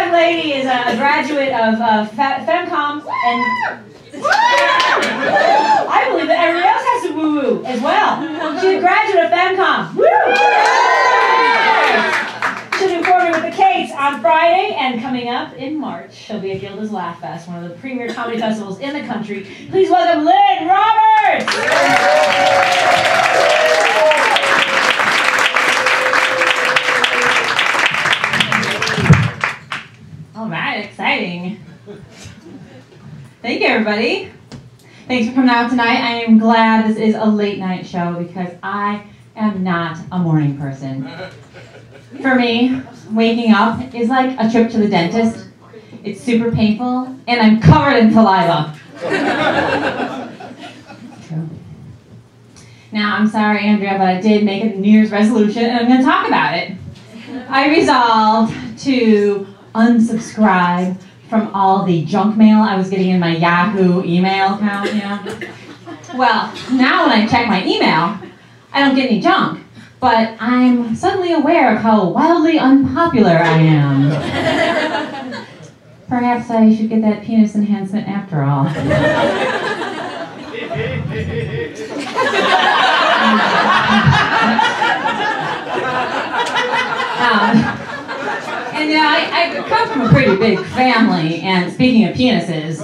young lady is a graduate of FemCom, and I believe that everybody else has to woo-woo as well. She's a graduate of FemCom. Woo! She'll be performing with the Kates on Friday, and coming up in March, she'll be at Gilda's Laugh Fest, one of the premier comedy festivals in the country. Please welcome Lynne Roberts! All right, exciting. Thank you, everybody. Thanks for coming out tonight. I am glad this is a late night show because I am not a morning person. For me, waking up is like a trip to the dentist. It's super painful, and I'm covered in saliva. True. Now, I'm sorry, Andrea, but I did make a New Year's resolution, and I'm going to talk about it. I resolved to unsubscribe from all the junk mail I was getting in my Yahoo email account, you know. Well, now when I check my email, I don't get any junk. But I'm suddenly aware of how wildly unpopular I am. Perhaps I should get that penis enhancement after all. And you know, I come from a pretty big family, and speaking of penises,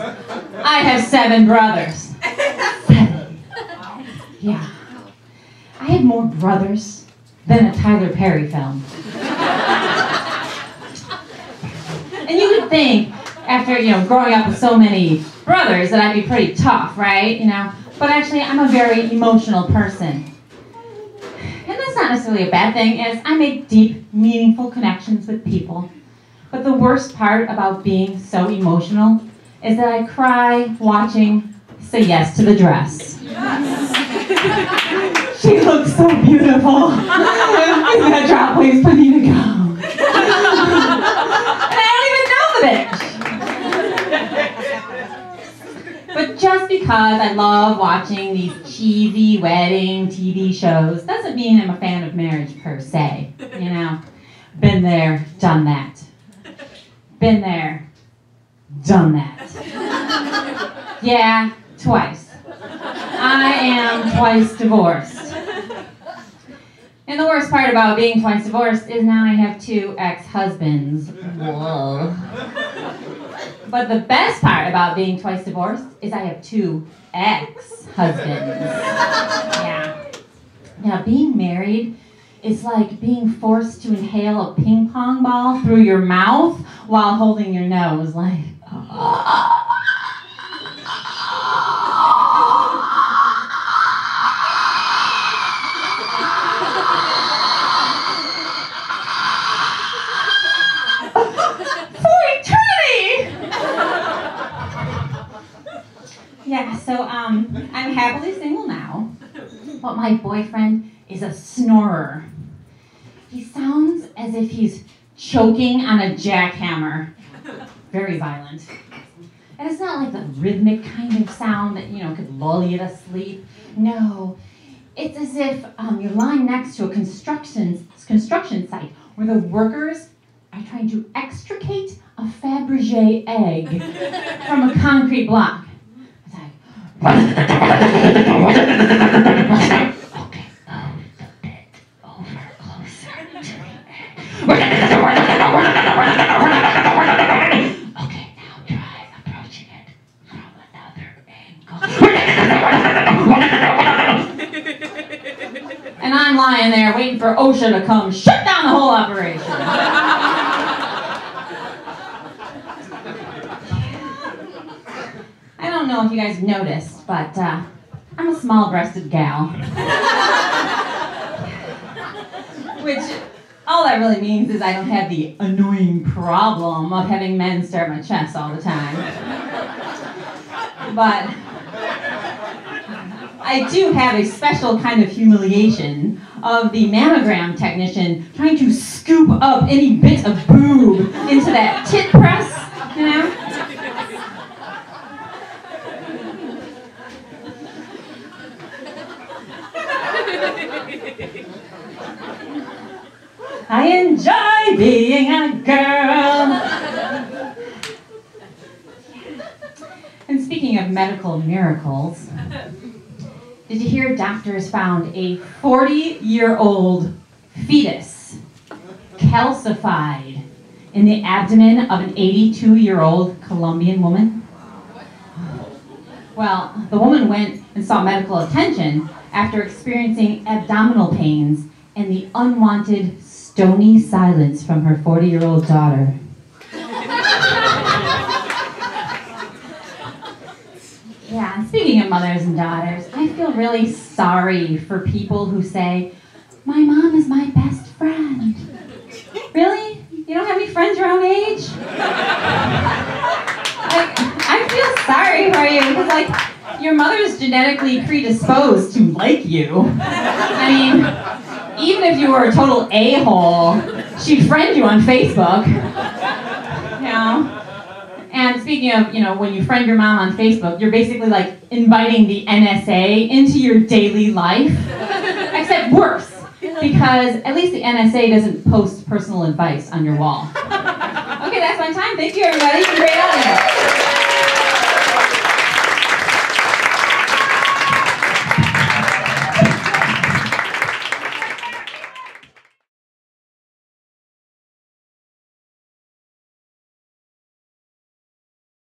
I have 7 brothers. 7. Yeah. I had more brothers than a Tyler Perry film. And you would think, after, you know, growing up with so many brothers, that I'd be pretty tough, right? You know, but actually I'm a very emotional person. And that's not necessarily a bad thing, as I make deep, meaningful connections with people. But the worst part about being so emotional is that I cry watching Say Yes to the Dress. She looks so beautiful. Is that drop, please? I need to go. And I don't even know the bitch. But just because I love watching these cheesy wedding TV shows doesn't mean I'm a fan of marriage per se. You know, been there, done that. Been there, done that. Yeah, twice. I am twice divorced. And the worst part about being twice divorced is now I have 2 ex-husbands. Whoa. But the best part about being twice divorced is I have 2 ex-husbands. Yeah. Now, being married is like being forced to inhale a ping pong ball through your mouth while holding your nose, like... Yeah, so I'm happily single now, but my boyfriend is a snorer. He sounds as if he's choking on a jackhammer. Very violent. And it's not like the rhythmic kind of sound that, you know, could lull you to sleep. No, it's as if you're lying next to a construction site where the workers are trying to extricate a Fabergé egg from a concrete block. Okay, move the bit over closer to the edge. Okay, now try approaching it from another angle. And I'm lying there waiting for OSHA to come shut down the whole operation. I don't know if you guys noticed, but I'm a small-breasted gal. Which, all that really means is I don't have the annoying problem of having men stare at my chest all the time. But I do have a special kind of humiliation of the mammogram technician trying to scoop up any bit of boob into that tit press, you know? I enjoy being a girl. speaking of medical miracles, did you hear doctors found a 40-year-old fetus calcified in the abdomen of an 82-year-old Colombian woman? Well, the woman went and sought medical attention after experiencing abdominal pains and the unwanted stony silence from her 40-year-old daughter. Yeah, and speaking of mothers and daughters, I feel really sorry for people who say, my mom is my best friend. Really? You don't have any friends your own age? I feel sorry for you because, your mother's genetically predisposed to like you. I mean, even if you were a total a-hole, she'd friend you on Facebook. You know? And speaking of, when you friend your mom on Facebook, you're basically inviting the NSA into your daily life. Except worse, because at least the NSA doesn't post personal advice on your wall. Okay, that's my time. Thank you, everybody. It's a great audience.